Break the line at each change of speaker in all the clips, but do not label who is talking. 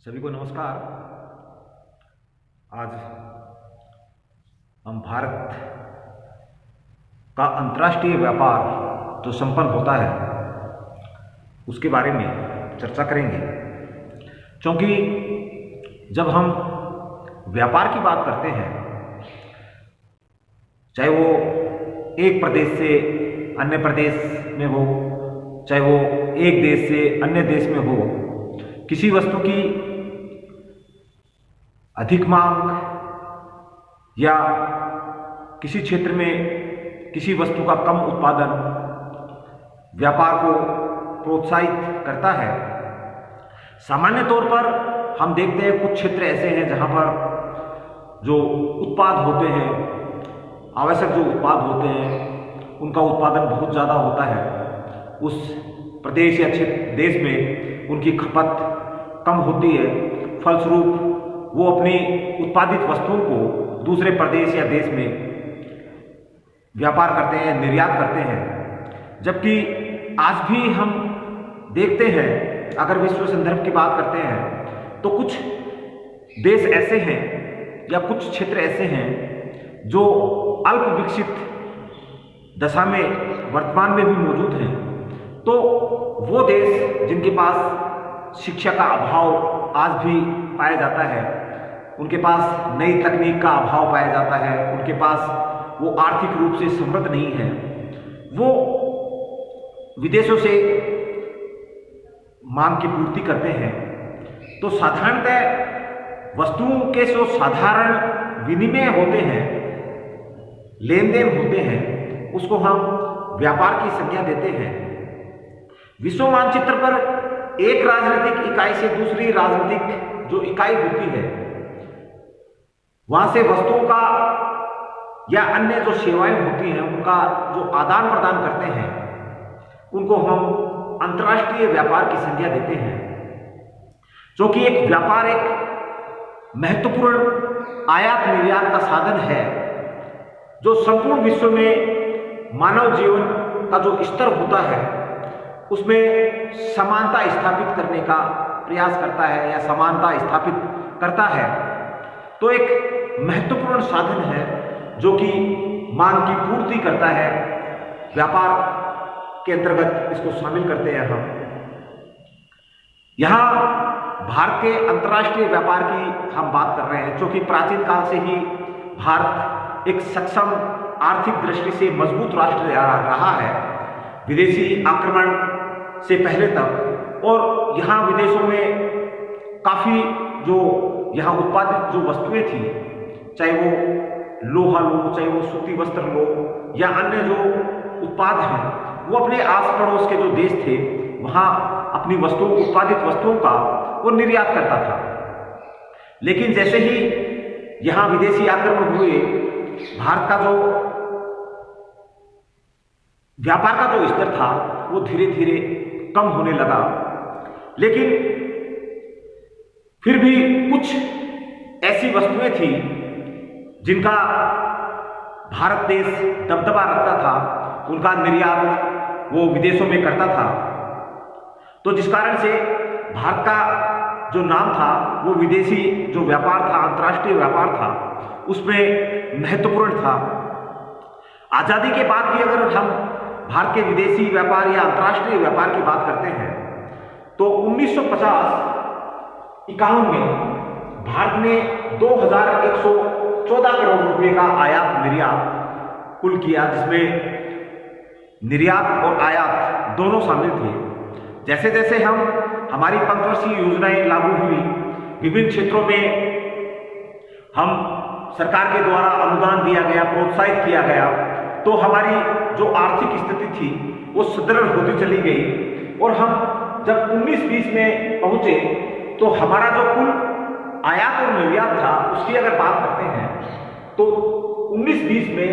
सभी को नमस्कार। आज हम भारत का अंतर्राष्ट्रीय व्यापार जो संपन्न होता है उसके बारे में चर्चा करेंगे, क्योंकि जब हम व्यापार की बात करते हैं, चाहे वो एक प्रदेश से अन्य प्रदेश में हो, चाहे वो एक देश से अन्य देश में हो, किसी वस्तु की अधिक मांग या किसी क्षेत्र में किसी वस्तु का कम उत्पादन व्यापार को प्रोत्साहित करता है। सामान्य तौर पर हम देखते हैं कुछ क्षेत्र ऐसे हैं जहां पर जो उत्पाद होते हैं, आवश्यक जो उत्पाद होते हैं, उनका उत्पादन बहुत ज़्यादा होता है। उस प्रदेश या क्षेत्र देश में उनकी खपत कम होती है, फलस्वरूप वो अपनी उत्पादित वस्तुओं को दूसरे प्रदेश या देश में व्यापार करते हैं, निर्यात करते हैं। जबकि आज भी हम देखते हैं, अगर विश्व संदर्भ की बात करते हैं तो कुछ देश ऐसे हैं या कुछ क्षेत्र ऐसे हैं जो अल्प विकसित दशा में वर्तमान में भी मौजूद हैं। तो वो देश जिनके पास शिक्षा का अभाव आज भी पाया जाता है, उनके पास नई तकनीक का अभाव पाया जाता है, उनके पास वो आर्थिक रूप से समृद्ध नहीं है, वो विदेशों से मांग की पूर्ति करते हैं। तो साधारणतः वस्तुओं के जो साधारण विनिमय होते हैं, लेन देन होते हैं, उसको हम व्यापार की संज्ञा देते हैं। विश्व मानचित्र पर एक राजनीतिक इकाई से दूसरी राजनीतिक जो इकाई होती है, वहां से वस्तुओं का या अन्य जो सेवाएं होती हैं उनका जो आदान प्रदान करते हैं, उनको हम अंतर्राष्ट्रीय व्यापार की संज्ञा देते हैं। क्योंकि एक व्यापार एक महत्वपूर्ण आयात निर्यात का साधन है जो संपूर्ण विश्व में मानव जीवन का जो स्तर होता है उसमें समानता स्थापित करने का प्रयास करता है या समानता स्थापित करता है। तो एक महत्वपूर्ण साधन है जो कि मांग की पूर्ति करता है। व्यापार के अंतर्गत इसको शामिल करते हैं हम। यहाँ भारत के अंतर्राष्ट्रीय व्यापार की हम बात कर रहे हैं, क्योंकि प्राचीन काल से ही भारत एक सक्षम आर्थिक दृष्टि से मजबूत राष्ट्र रहा है, विदेशी आक्रमण से पहले तक। और यहाँ विदेशों में काफ़ी जो यहाँ उत्पादित जो वस्तुएं थी, चाहे वो लोहा लो, चाहे वो सूती वस्त्र लो या अन्य जो उत्पाद हैं, वो अपने आस पड़ोस के जो देश थे वहाँ अपनी वस्तुओं, उत्पादित वस्तुओं का वो निर्यात करता था। लेकिन जैसे ही यहाँ विदेशी आक्रमण हुए, भारत का जो व्यापार का जो स्तर था वो धीरे धीरे कम होने लगा। लेकिन फिर भी कुछ ऐसी वस्तुएं थी जिनका भारत देश दबदबा रखता था, उनका निर्यात वो विदेशों में करता था। तो जिस कारण से भारत का जो नाम था वो विदेशी जो व्यापार था, अंतर्राष्ट्रीय व्यापार था, उसमें महत्वपूर्ण था। आज़ादी के बाद भी अगर हम भारत के विदेशी व्यापार या अंतर्राष्ट्रीय व्यापार की बात करते हैं तो 1950-51 में भारत ने 2114 करोड़ रुपए का आयात निर्यात कुल किया, जिसमें निर्यात और आयात दोनों शामिल थे। जैसे जैसे हमारी पंचवर्षीय योजनाएं लागू हुई, विभिन्न क्षेत्रों में हम सरकार के द्वारा अनुदान दिया गया, प्रोत्साहित किया गया, तो हमारी जो आर्थिक स्थिति थी वो सुदृढ़ होती चली गई। और हम जब 19-20 में पहुंचे तो हमारा जो कुल आयात और निर्यात था उसकी अगर बात करते हैं तो 19-20 में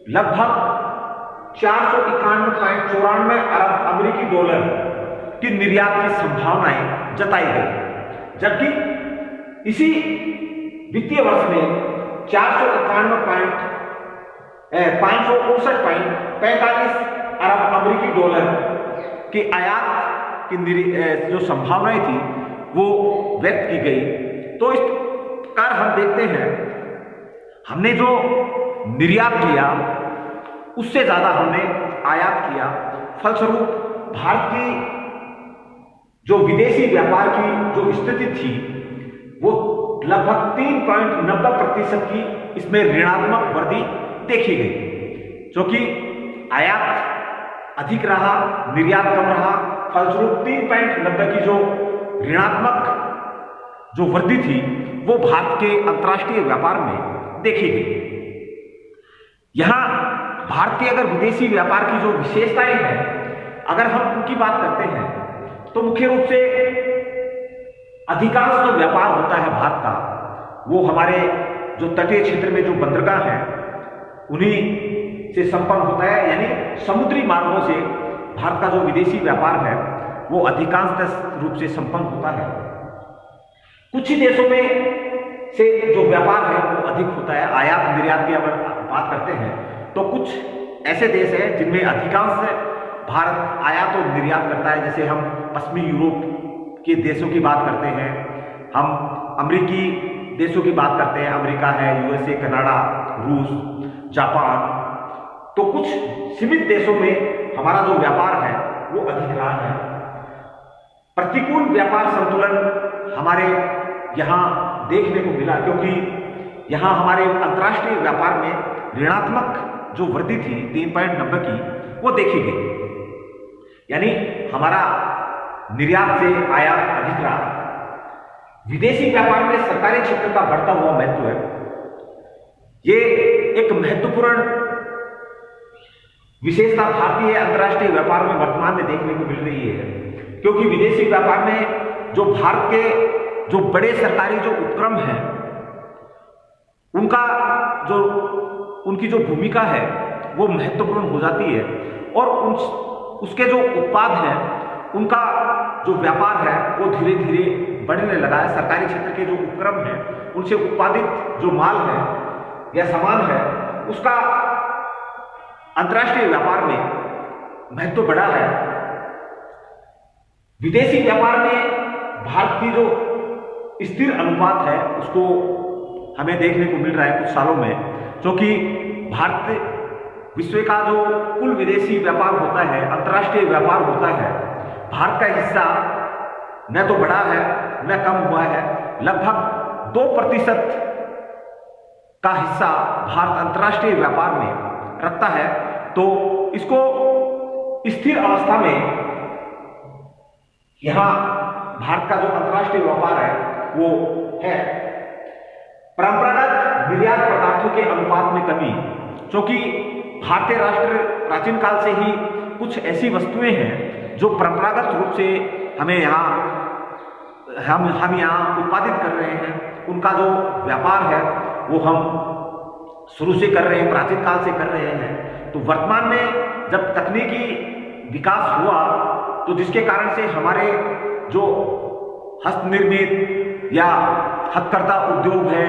लगभग 491.94 अरब अमेरिकी डॉलर की निर्यात की संभावनाएं जताई गई। जबकि इसी वित्तीय वर्ष में 559.45 अरब अमेरिकी डॉलर की आयात की जो संभावनाएं थी वो व्यक्त की गई। तो इस प्रकार हम देखते हैं हमने जो निर्यात किया उससे ज़्यादा हमने आयात किया। फलस्वरूप भारत की जो विदेशी व्यापार की जो स्थिति थी वो लगभग 3.90% की इसमें ऋणात्मक वृद्धि देखी गई, क्योंकि आयात अधिक रहा, निर्यात कम रहा। फलस्वरूप 3.90 की जो ऋणात्मक जो वृद्धि थी वो भारत के अंतर्राष्ट्रीय व्यापार में देखी गई। यहां भारत के अगर विदेशी व्यापार की जो विशेषताएं हैं, अगर हम उनकी बात करते हैं तो मुख्य रूप से अधिकांश जो व्यापार होता है भारत का वो हमारे जो तटीय क्षेत्र में जो बंदरगाह हैं उन्हीं से संपन्न होता है, यानी समुद्री मार्गों से भारत का जो विदेशी व्यापार है वो अधिकांश रूप से संपन्न होता है। कुछ ही देशों में से जो व्यापार है वो अधिक होता है। आयात निर्यात की अगर बात करते हैं तो कुछ ऐसे देश हैं जिनमें अधिकांश भारत आयात और निर्यात करता है। जैसे हम पश्चिमी यूरोप के देशों की बात करते हैं, हम अमेरिकी देशों की बात करते हैं, अमेरिका है, यूएसए, कनाडा, रूस, जापान। तो कुछ सीमित देशों में हमारा जो व्यापार है वो अधिक रहा है। प्रतिकूल व्यापार संतुलन हमारे यहाँ देखने को मिला, क्योंकि यहाँ हमारे अंतर्राष्ट्रीय व्यापार में ऋणात्मक जो वृद्धि थी 3.90 की वो देखी गई, यानी हमारा निर्यात से आयात अधिक रहा। विदेशी व्यापार में सरकारी क्षेत्र का बढ़ता हुआ महत्व है, ये एक महत्वपूर्ण विशेषता भारतीय अंतर्राष्ट्रीय व्यापार में वर्तमान में देखने को मिल रही है। क्योंकि विदेशी व्यापार में जो भारत के जो बड़े सरकारी जो उपक्रम हैं उनका जो उनकी जो भूमिका है वो महत्वपूर्ण हो जाती है, और उसके जो उत्पाद हैं उनका जो व्यापार है वो धीरे धीरे बढ़ने लगा है। सरकारी क्षेत्र के जो उपक्रम हैं उनसे उत्पादित जो माल है या सामान है उसका अंतर्राष्ट्रीय व्यापार में महत्व बढ़ा है। विदेशी व्यापार में भारत की जो स्थिर अनुपात है उसको हमें देखने को मिल रहा है कुछ सालों में, क्योंकि भारत विश्व का जो कुल विदेशी व्यापार होता है, अंतर्राष्ट्रीय व्यापार होता है, भारत का हिस्सा न तो बढ़ा है न कम हुआ है। लगभग 2% का हिस्सा भारत अंतर्राष्ट्रीय व्यापार में रखता है। तो इसको स्थिर अवस्था में यहां भारत का जो अंतर्राष्ट्रीय व्यापार है वो है। परंपरागत निर्यात पदार्थों के अनुपात में कमी, क्योंकि भारतीय राष्ट्र प्राचीन काल से ही कुछ ऐसी वस्तुएं हैं जो परंपरागत रूप से हमें हम यहाँ उत्पादित कर रहे हैं, उनका जो व्यापार है वो हम शुरू से कर रहे हैं, प्राचीन काल से कर रहे हैं। तो वर्तमान में जब तकनीकी विकास हुआ तो जिसके कारण से हमारे जो हस्तनिर्मित या हथकरघा उद्योग है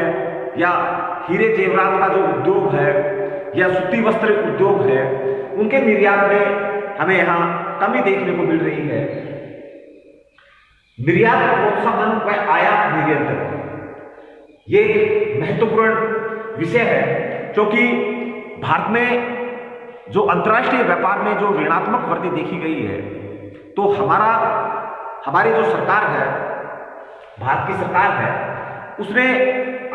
या हीरे जेवरात का जो उद्योग है या सूती वस्त्र उद्योग है उनके निर्यात में हमें यहाँ कमी देखने को मिल रही है। निर्यात प्रोत्साहन व आयात नियंत्रण ये एक महत्वपूर्ण विषय है, क्योंकि भारत में जो अंतर्राष्ट्रीय व्यापार में जो ऋणात्मक वृद्धि देखी गई है तो हमारी जो सरकार है, भारत की सरकार है, उसने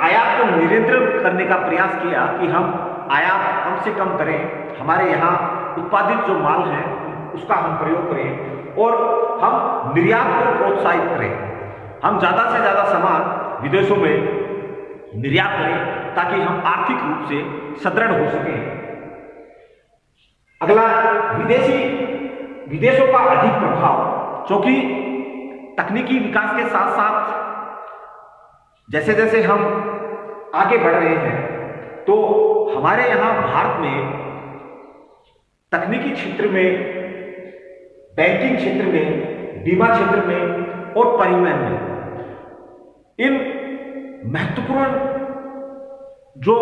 आयात को नियंत्रित करने का प्रयास किया कि हम आयात कम से कम करें, हमारे यहाँ उत्पादित जो माल है उसका हम प्रयोग करें और हम निर्यात को प्रोत्साहित करें। हम ज़्यादा से ज़्यादा सामान विदेशों में निर्यात करें ताकि हम आर्थिक रूप से सुदृढ़ हो सकें। अगला, विदेशों का अधिक प्रभाव, क्योंकि तकनीकी विकास के साथ साथ जैसे जैसे हम आगे बढ़ रहे हैं तो हमारे यहाँ भारत में तकनीकी क्षेत्र में, बैंकिंग क्षेत्र में, बीमा क्षेत्र में और परिवहन में इन महत्वपूर्ण जो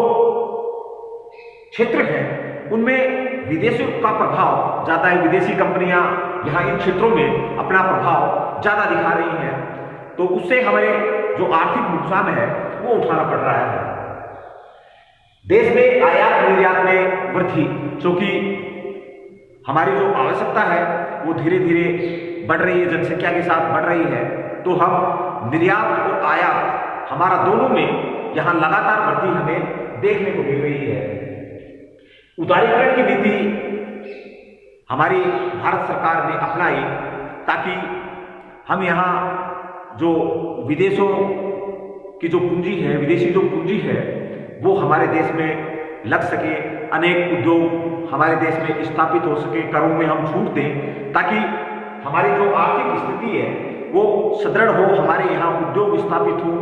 क्षेत्र हैं उनमें विदेशियों का प्रभाव ज़्यादा है। विदेशी कंपनियां यहाँ इन क्षेत्रों में अपना प्रभाव ज़्यादा दिखा रही हैं। तो उससे हमें जो आर्थिक नुकसान है वो उठाना पड़ रहा है। देश में आयात निर्यात में वृद्धि, क्योंकि हमारी जो आवश्यकता है वो धीरे धीरे बढ़ रही है, जनसंख्या के साथ बढ़ रही है, तो हम निर्यात और आयात हमारा दोनों में यहाँ लगातार वृद्धि हमें देखने को मिल रही है। उदारीकरण की नीति हमारी भारत सरकार ने अपनाई ताकि हम यहाँ जो विदेशों की जो पूंजी है, विदेशी जो पूंजी है, वो हमारे देश में लग सके, अनेक उद्योग हमारे देश में स्थापित हो सके, करों में हम छूट दें ताकि हमारी जो आर्थिक स्थिति है वो सुदृढ़ हो, हमारे यहाँ उद्योग स्थापित हो,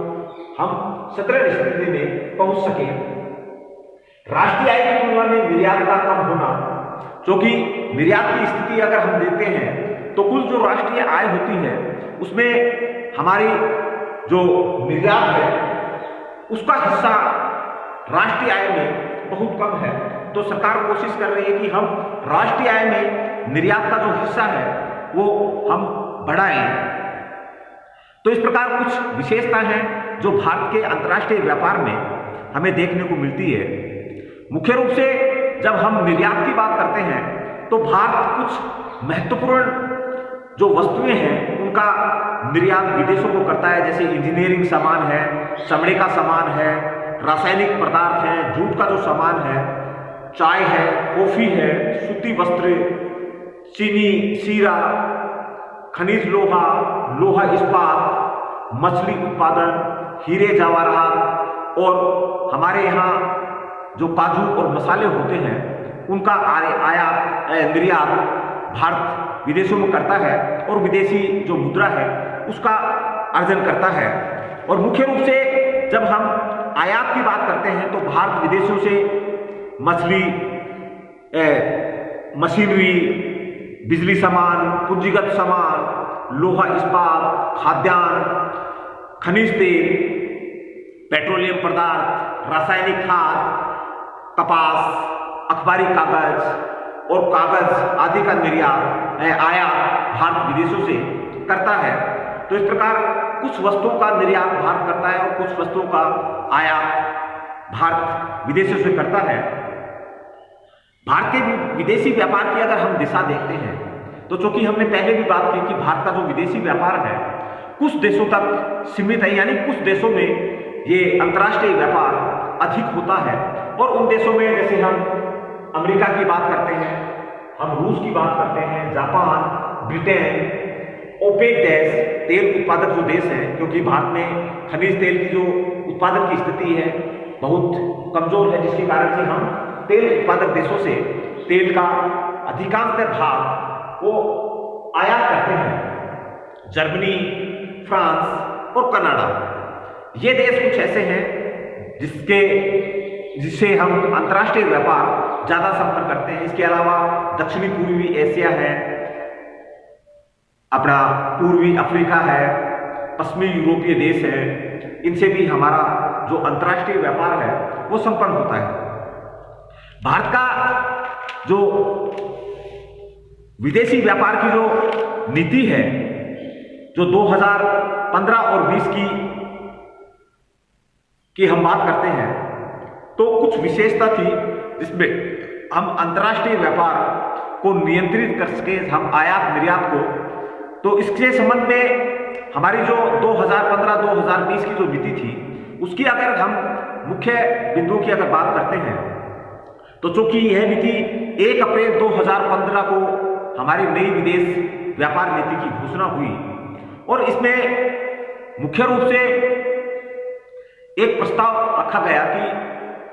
हम सुदृढ़ स्थिति में पहुंच सके। राष्ट्रीय आय की तुलना में निर्यात का कम होना, क्योंकि निर्यात की स्थिति अगर हम देते हैं तो कुल जो राष्ट्रीय आय होती है उसमें हमारी जो निर्यात है उसका हिस्सा राष्ट्रीय आय में बहुत कम है। तो सरकार कोशिश कर रही है कि हम राष्ट्रीय आय में निर्यात का जो हिस्सा है वो हम बढ़ाएं। तो इस प्रकार कुछ विशेषता हैं जो भारत के अंतर्राष्ट्रीय व्यापार में हमें देखने को मिलती है। मुख्य रूप से जब हम निर्यात की बात करते हैं तो भारत कुछ महत्वपूर्ण जो वस्तुएं हैं उनका निर्यात विदेशों को करता है, जैसे इंजीनियरिंग सामान है, चमड़े का सामान है, रासायनिक पदार्थ है, जूट का जो सामान है, चाय है, कॉफी है, सूती वस्त्र, चीनी, शीरा, खनिज लोहा, लोहा इस्पात, मछली उत्पादन, हीरे जवाहरात और हमारे यहाँ जो काजू और मसाले होते हैं उनका आयात निर्यात भारत विदेशों में करता है और विदेशी जो मुद्रा है उसका अर्जन करता है। और मुख्य रूप से जब हम आयात की बात करते हैं तो भारत विदेशों से मछली, मशीनरी, बिजली सामान, पूंजीगत सामान, लोहा इस्पात, खाद्यान्न, खनिज तेल, पेट्रोलियम पदार्थ, रासायनिक खाद, कपास, अखबारी कागज और कागज आदि का निर्यात आयात भारत विदेशों से करता है। तो इस प्रकार कुछ वस्तुओं का निर्यात भारत करता है और कुछ वस्तुओं का आयात भारत विदेशों से करता है। भारत के विदेशी व्यापार की अगर हम दिशा देखते हैं तो चूंकि हमने पहले भी बात की कि भारत का जो विदेशी व्यापार है कुछ देशों तक सीमित है, यानी कुछ देशों में ये अंतर्राष्ट्रीय व्यापार अधिक होता है और उन देशों में जैसे हम अमेरिका की बात करते हैं, हम रूस की बात करते हैं, जापान, ब्रिटेन, ओपेक देश, तेल उत्पादक जो देश हैं, क्योंकि भारत में खनिज तेल की जो उत्पादन की स्थिति है बहुत कमजोर है, जिसके कारण से हम तेल उत्पादक देशों से तेल का अधिकांश भाग वो आयात करते हैं। जर्मनी, फ्रांस और कनाडा, ये देश कुछ ऐसे हैं जिससे हम अंतर्राष्ट्रीय व्यापार ज्यादा संपर्क करते हैं। इसके अलावा दक्षिणी पूर्वी एशिया है, अपना पूर्वी अफ्रीका है, पश्चिमी यूरोपीय देश है, इनसे भी हमारा जो अंतर्राष्ट्रीय व्यापार है वो संपन्न होता है। भारत का जो विदेशी व्यापार की जो नीति है जो 2015 और 20 की हम बात करते हैं तो कुछ विशेषता थी जिसमें हम अंतर्राष्ट्रीय व्यापार को नियंत्रित कर सके, हम आयात निर्यात को। तो इसके संबंध में हमारी जो 2015-2020 की जो नीति थी उसकी अगर हम मुख्य बिंदुओं की अगर बात करते हैं तो चूंकि यह नीति 1 अप्रैल 2015 को हमारी नई विदेश व्यापार नीति की घोषणा हुई और इसमें मुख्य रूप से एक प्रस्ताव रखा गया कि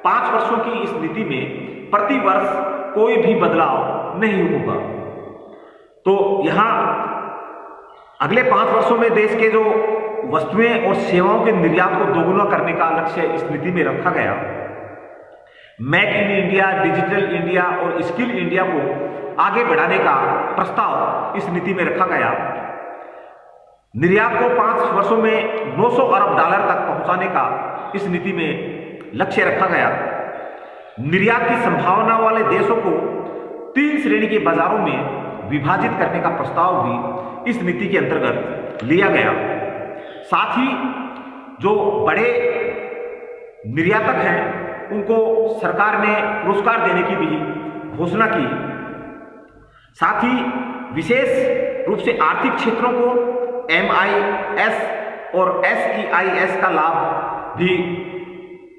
5 वर्षों की इस नीति में प्रति वर्ष कोई भी बदलाव नहीं होगा। तो यहां अगले 5 वर्षों में देश के जो वस्तुएं और सेवाओं के निर्यात को दोगुना करने का लक्ष्य इस नीति में रखा गया। Make in India, digital India और स्किल इंडिया को आगे बढ़ाने का प्रस्ताव इस नीति में रखा गया। निर्यात को 5 वर्षों में 900 अरब डॉलर तक पहुंचाने का इस नीति में लक्ष्य रखा गया। निर्यात की संभावना वाले देशों को 3 श्रेणी के बाजारों में विभाजित करने का प्रस्ताव भी इस नीति के अंतर्गत लिया गया। साथ ही जो बड़े निर्यातक हैं उनको सरकार ने पुरस्कार देने की भी घोषणा की। साथ ही विशेष रूप से आर्थिक क्षेत्रों को MIS और SEIS का लाभ भी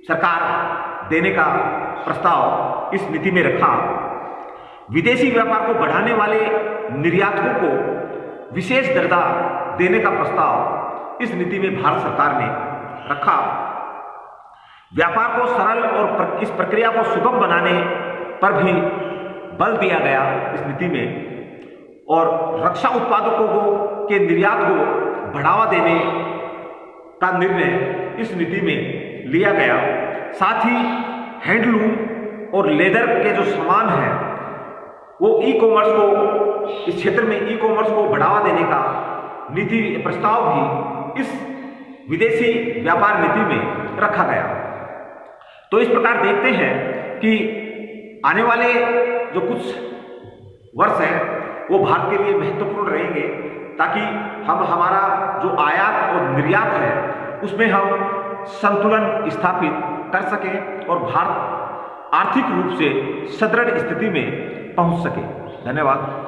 सरकार देने का प्रस्ताव इस नीति में रखा। विदेशी व्यापार को बढ़ाने वाले निर्यातकों को विशेष दर्जा देने का प्रस्ताव इस नीति में भारत सरकार ने रखा। व्यापार को सरल और इस प्रक्रिया को सुगम बनाने पर भी बल दिया गया इस नीति में, और रक्षा उत्पादकों को के निर्यात को बढ़ावा देने का निर्णय इस नीति में लिया गया। साथ ही हैंडलूम और लेदर के जो सामान हैं वो ई-कॉमर्स को, इस क्षेत्र में ई-कॉमर्स को बढ़ावा देने का नीति प्रस्ताव भी इस विदेशी व्यापार नीति में रखा गया। तो इस प्रकार देखते हैं कि आने वाले जो कुछ वर्ष हैं वो भारत के लिए महत्वपूर्ण रहेंगे, ताकि हम हमारा जो आयात और निर्यात है उसमें हम संतुलन स्थापित कर सकें और भारत आर्थिक रूप से सुदृढ़ स्थिति में पहुंच सके। धन्यवाद।